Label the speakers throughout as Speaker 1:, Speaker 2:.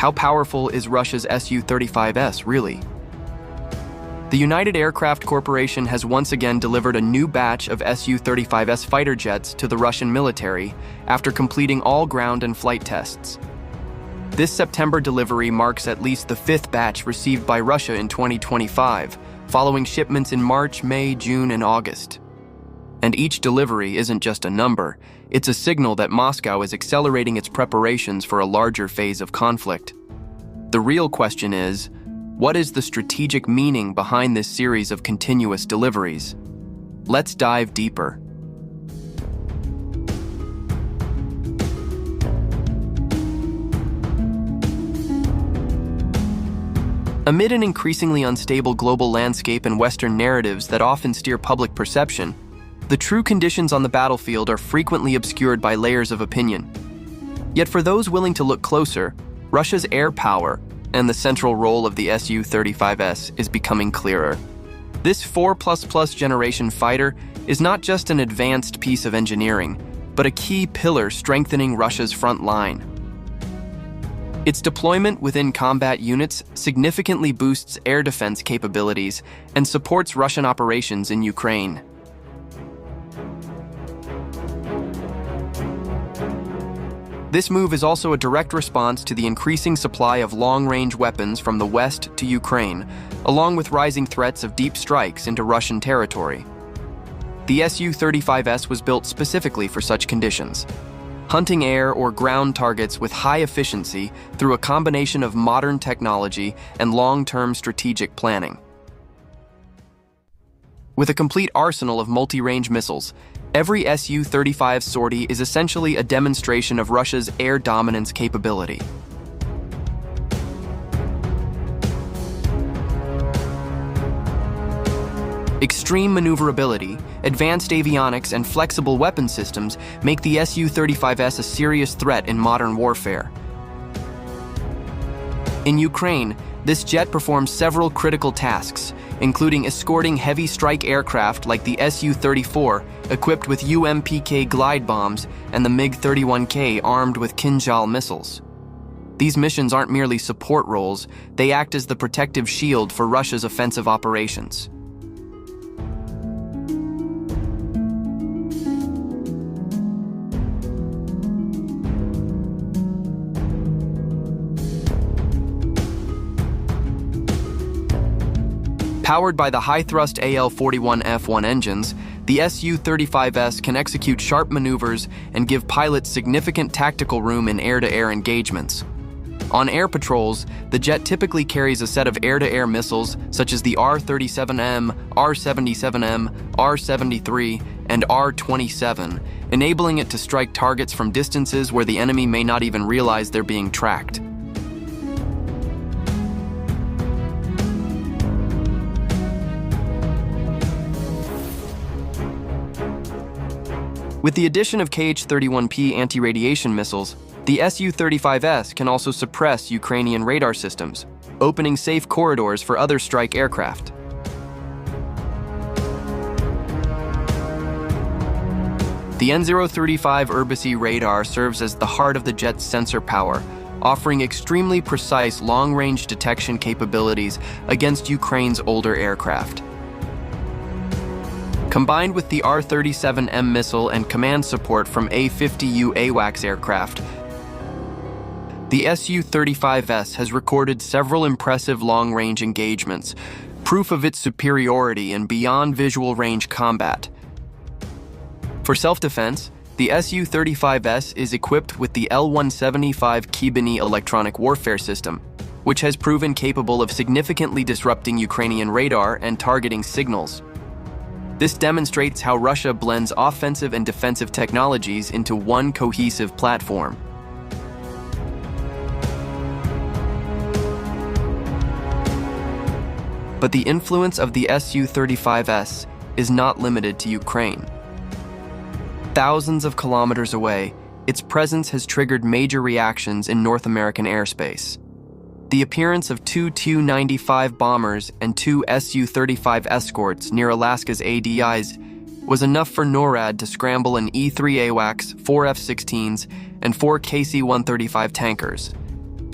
Speaker 1: how powerful is Russia's Su-35S really? The United Aircraft Corporation has once again delivered a new batch of Su-35S fighter jets to the Russian military after completing all ground and flight tests. This September delivery marks at least the fifth batch received by Russia in 2025, following shipments in March, May, June, and August. And each delivery isn't just a number, it's a signal that Moscow is accelerating its preparations for a larger phase of conflict. The real question is, what is the strategic meaning behind this series of continuous deliveries? Let's dive deeper. Amid an increasingly unstable global landscape and Western narratives that often steer public perception, the true conditions on the battlefield are frequently obscured by layers of opinion. Yet for those willing to look closer, Russia's air power and the central role of the Su-35S is becoming clearer. This 4++ generation fighter is not just an advanced piece of engineering, but a key pillar strengthening Russia's front line. Its deployment within combat units significantly boosts air defense capabilities and supports Russian operations in Ukraine. This move is also a direct response to the increasing supply of long-range weapons from the West to Ukraine, along with rising threats of deep strikes into Russian territory. The Su-35S was built specifically for such conditions, hunting air or ground targets with high efficiency through a combination of modern technology and long-term strategic planning. With a complete arsenal of multi-range missiles, every Su-35 sortie is essentially a demonstration of Russia's air dominance capability. Extreme maneuverability, advanced avionics, and flexible weapon systems make the Su-35S a serious threat in modern warfare. In Ukraine, this jet performs several critical tasks, including escorting heavy strike aircraft like the Su-34, equipped with UMPK glide bombs, and the MiG-31K armed with Kinzhal missiles. These missions aren't merely support roles, they act as the protective shield for Russia's offensive operations. Powered by the high-thrust AL-41F1 engines, the Su-35S can execute sharp maneuvers and give pilots significant tactical room in air-to-air engagements. On air patrols, the jet typically carries a set of air-to-air missiles such as the R-37M, R-77M, R-73, and R-27, enabling it to strike targets from distances where the enemy may not even realize they're being tracked. With the addition of Kh-31P anti-radiation missiles, the Su-35S can also suppress Ukrainian radar systems, opening safe corridors for other strike aircraft. The N035 Urbisi radar serves as the heart of the jet's sensor power, offering extremely precise long-range detection capabilities against Ukraine's older aircraft. Combined with the R-37M missile and command support from A-50U AWACS aircraft, the Su-35S has recorded several impressive long-range engagements, proof of its superiority in beyond visual range combat. For self-defense, the Su-35S is equipped with the L-175 Kibini electronic warfare system, which has proven capable of significantly disrupting Ukrainian radar and targeting signals. This demonstrates how Russia blends offensive and defensive technologies into one cohesive platform. But the influence of the Su-35S is not limited to Ukraine. Thousands of kilometers away, its presence has triggered major reactions in North American airspace. The appearance of two Tu-95 bombers and two Su-35 escorts near Alaska's ADIs was enough for NORAD to scramble an E-3 AWACS, 4 F-16s, and 4 KC-135 tankers.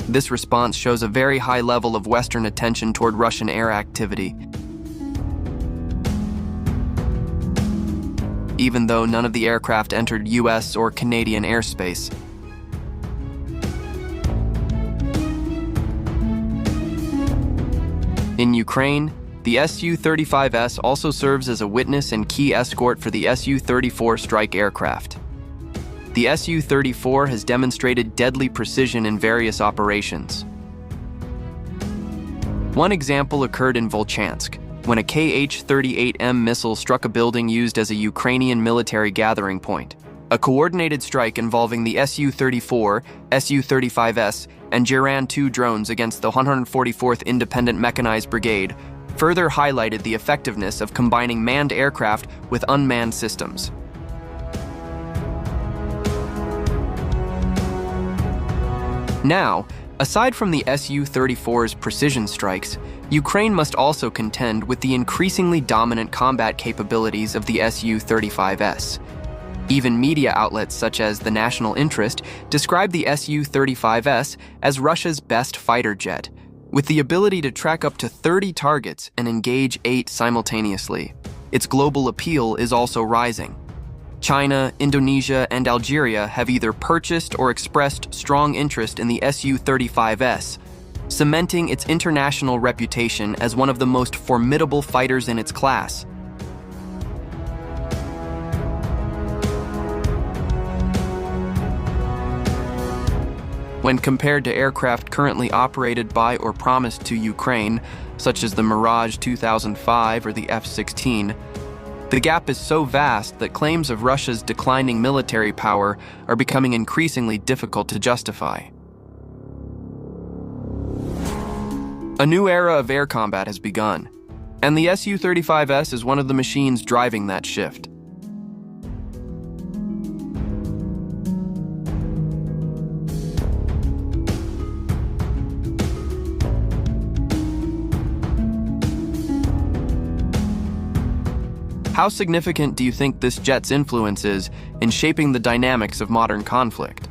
Speaker 1: This response shows a very high level of Western attention toward Russian air activity, even though none of the aircraft entered US or Canadian airspace. In Ukraine, the SU-35S also serves as a witness and key escort for the Su-34 strike aircraft. The Su-34 has demonstrated deadly precision in various operations. One example occurred in Volchansk, when a Kh-38M missile struck a building used as a Ukrainian military gathering point. A coordinated strike involving the Su-34, Su-35S, and Jiran-2 drones against the 144th Independent Mechanized Brigade further highlighted the effectiveness of combining manned aircraft with unmanned systems. Now, aside from the Su-34's precision strikes, Ukraine must also contend with the increasingly dominant combat capabilities of the Su-35S. Even media outlets such as The National Interest describe the Su-35S as Russia's best fighter jet, with the ability to track up to 30 targets and engage 8 simultaneously. Its global appeal is also rising. China, Indonesia, and Algeria have either purchased or expressed strong interest in the Su-35S, cementing its international reputation as one of the most formidable fighters in its class. When compared to aircraft currently operated by or promised to Ukraine, such as the Mirage 2005 or the F-16, the gap is so vast that claims of Russia's declining military power are becoming increasingly difficult to justify. A new era of air combat has begun, and the Su-35S is one of the machines driving that shift. How significant do you think this jet's influence is in shaping the dynamics of modern conflict?